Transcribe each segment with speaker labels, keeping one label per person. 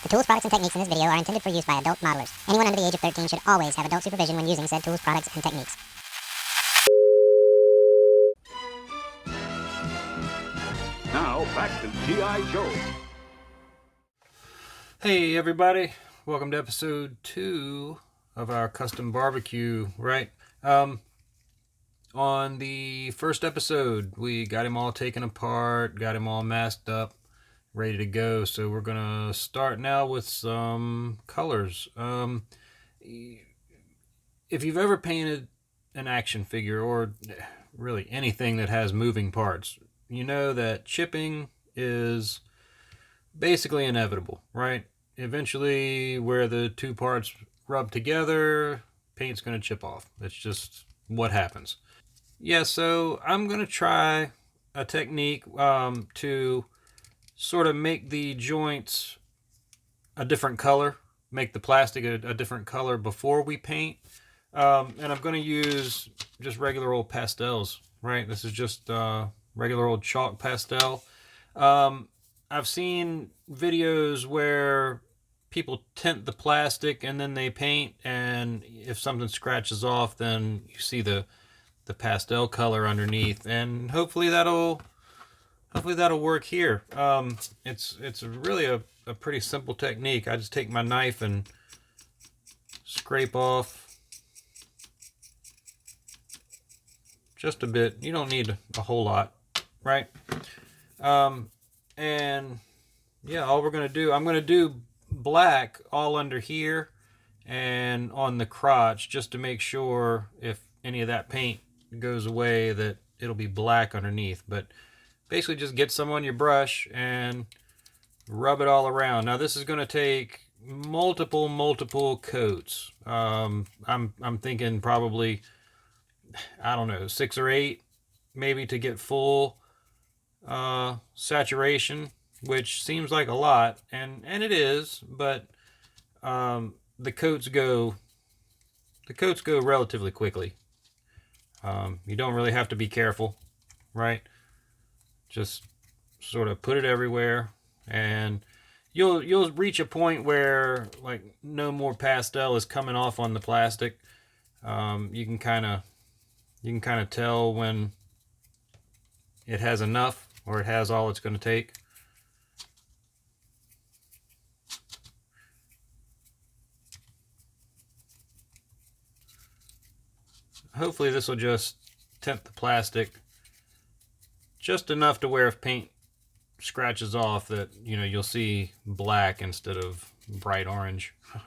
Speaker 1: The tools, products, and techniques in this video are intended for use by adult modelers. Anyone under the age of 13 should always have adult supervision when using said tools, products, and techniques.
Speaker 2: Now, back to GI Joe.
Speaker 3: Hey everybody, welcome to episode 2 of our custom barbecue, right? On the first episode, we got him all taken apart, got him all masked up, ready to go. So we're gonna start now with some colors. If you've ever painted an action figure, or really anything that has moving parts, you know that chipping is basically inevitable, right? Eventually, where the two parts rub together, paint's going to chip off. That's just what happens. Yeah, so I'm going to try a technique to sort of make the joints a different color, make the plastic a different color before we paint. And I'm going to use just regular old pastels, right? This is just regular old chalk pastel. I've seen videos where people tint the plastic and then they paint, and if something scratches off, then you see the pastel color underneath, and hopefully that'll work here. It's really a pretty simple technique. I just take my knife and scrape off just a bit. You don't need a whole lot, right? And yeah, all we're going to do, I'm going to do black all under here and on the crotch, just to make sure if any of that paint goes away that it'll be black underneath. But basically just get some on your brush and rub it all around. Now this is going to take multiple coats. I'm thinking probably, I don't know, 6 or 8 maybe to get full saturation, which seems like a lot, and it is, but the coats go relatively quickly. You don't really have to be careful, right? Just sort of put it everywhere, and you'll reach a point where like no more pastel is coming off on the plastic. You can kind of tell when it has enough or it has all it's going to take. Hopefully this will just tint the plastic just enough to where if paint scratches off that, you know, you'll see black instead of bright orange. All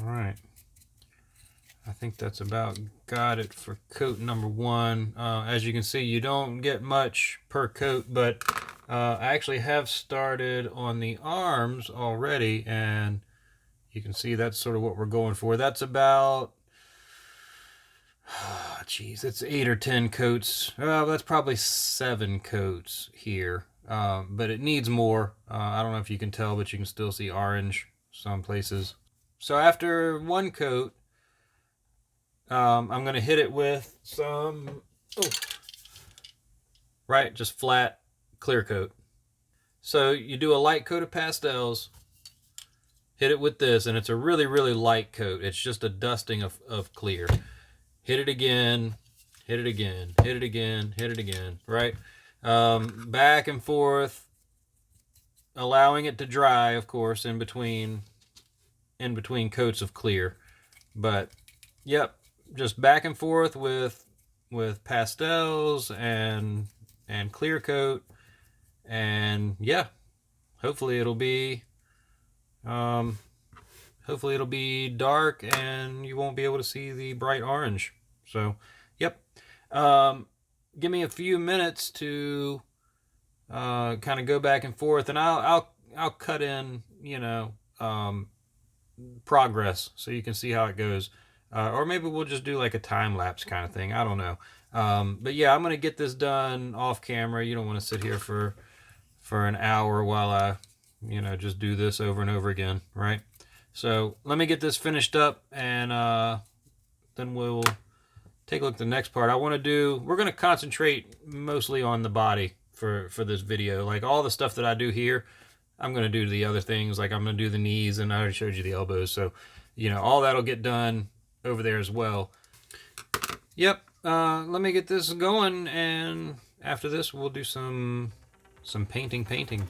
Speaker 3: right. I think that's about got it for coat number 1. As you can see, you don't get much per coat, but I actually have started on the arms already, and you can see that's sort of what we're going for. That's about, geez, it's 8 or 10 coats. That's probably 7 coats here, but it needs more. I don't know if you can tell, but you can still see orange some places. So after 1 coat, I'm going to hit it with some, right, just flat clear coat. So you do a light coat of pastels, hit it with this, and it's a really light coat. It's just a dusting of clear. Hit it again, hit it again, hit it again, hit it again, right? Back and forth, allowing it to dry, of course, in between coats of clear. But yep, just back and forth with pastels and clear coat, and yeah, hopefully it'll be dark and you won't be able to see the bright orange. So yep, give me a few minutes to kind of go back and forth, and I'll cut in, you know, progress so you can see how it goes. Or maybe we'll just do like a time-lapse kind of thing. I don't know. But yeah, I'm going to get this done off camera. You don't want to sit here for an hour while I, you know, just do this over and over again, right? So let me get this finished up, and then we'll take a look at the next part. We're going to concentrate mostly on the body for this video. Like all the stuff that I do here, I'm going to do the other things. Like I'm going to do the knees, and I already showed you the elbows. So, you know, all that'll get done over there as well. Yep. Let me get this going, and after this, we'll do some painting.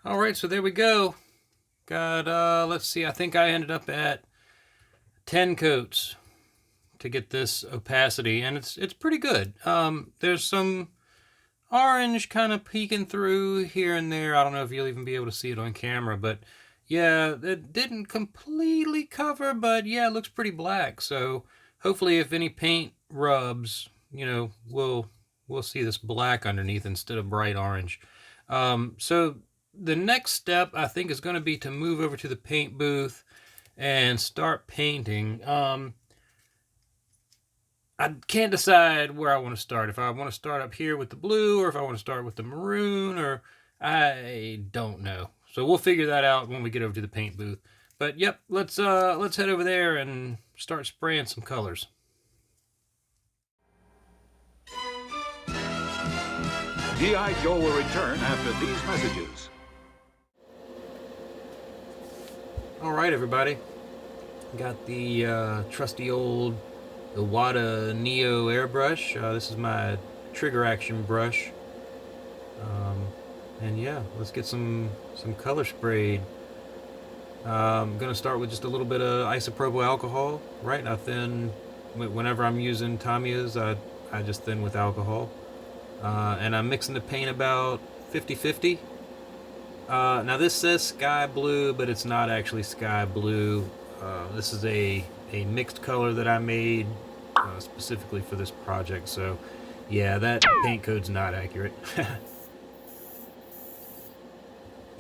Speaker 3: All right, so there we go. Got, let's see, I think I ended up at 10 coats to get this opacity, and it's pretty good. There's some orange kind of peeking through here and there. I don't know if you'll even be able to see it on camera, but yeah, it didn't completely cover, but yeah, it looks pretty black. So hopefully if any paint rubs, you know, we'll see this black underneath instead of bright orange. So the next step, I think, is going to be to move over to the paint booth and start painting. I can't decide where I want to start. If I want to start up here with the blue, or if I want to start with the maroon, or I don't know. So we'll figure that out when we get over to the paint booth. But yep, let's head over there and start spraying some colors.
Speaker 2: GI Joe will return after these messages.
Speaker 3: All right, everybody. Got the trusty old Iwata Neo airbrush. This is my trigger action brush. And yeah, let's get some color sprayed. I'm gonna start with just a little bit of isopropyl alcohol, right? I thin, whenever I'm using Tamiya's, I just thin with alcohol. And I'm mixing the paint about 50-50. Now this says sky blue, but it's not actually sky blue. This is a mixed color that I made specifically for this project. So yeah, that paint code's not accurate.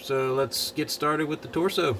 Speaker 3: So let's get started with the torso.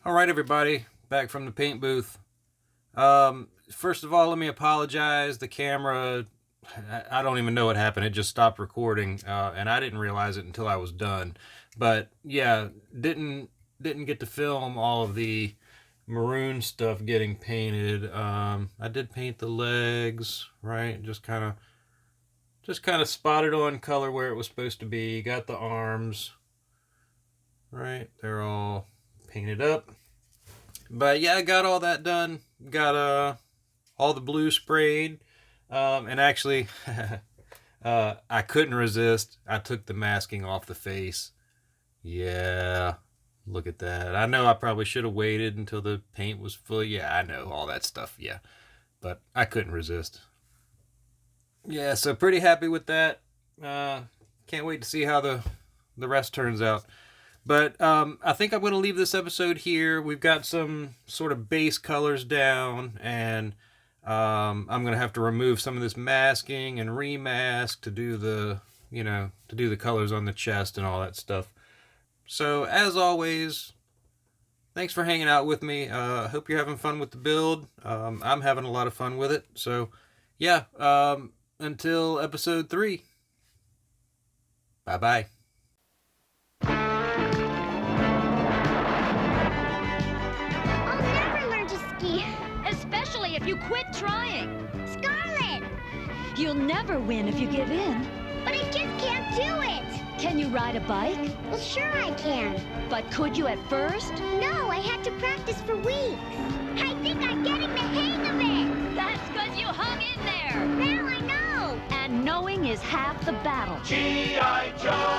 Speaker 3: All right, everybody, back from the paint booth. First of all, let me apologize. The camera, I don't even know what happened. It just stopped recording, and I didn't realize it until I was done. But yeah, didn't get to film all of the maroon stuff getting painted. I did paint the legs, right? Just kind of spotted on color where it was supposed to be. Got the arms, right? They're all paint it up. But yeah, I got all that done. Got all the blue sprayed. And actually, I couldn't resist. I took the masking off the face. Yeah, look at that. I know I probably should have waited until the paint was full. Yeah, I know, all that stuff, yeah. But I couldn't resist. Yeah, so pretty happy with that. Can't wait to see how the rest turns out. But I think I'm going to leave this episode here. We've got some sort of base colors down, and I'm going to have to remove some of this masking and remask to do the, to do the colors on the chest and all that stuff. So, as always, thanks for hanging out with me. Hope you're having fun with the build. I'm having a lot of fun with it. So, yeah, until episode 3. Bye-bye.
Speaker 4: I'll never learn to ski.
Speaker 5: Especially if you quit trying.
Speaker 4: Scarlet!
Speaker 5: You'll never win if you give in.
Speaker 4: But I just can't do it.
Speaker 5: Can you ride a bike?
Speaker 4: Well, sure I can.
Speaker 5: But could you at first?
Speaker 4: No, I had to practice for weeks. I think I'm getting the hang of it.
Speaker 5: That's because you hung in there.
Speaker 4: Now I know.
Speaker 5: And knowing is half the battle.
Speaker 6: GI Joe!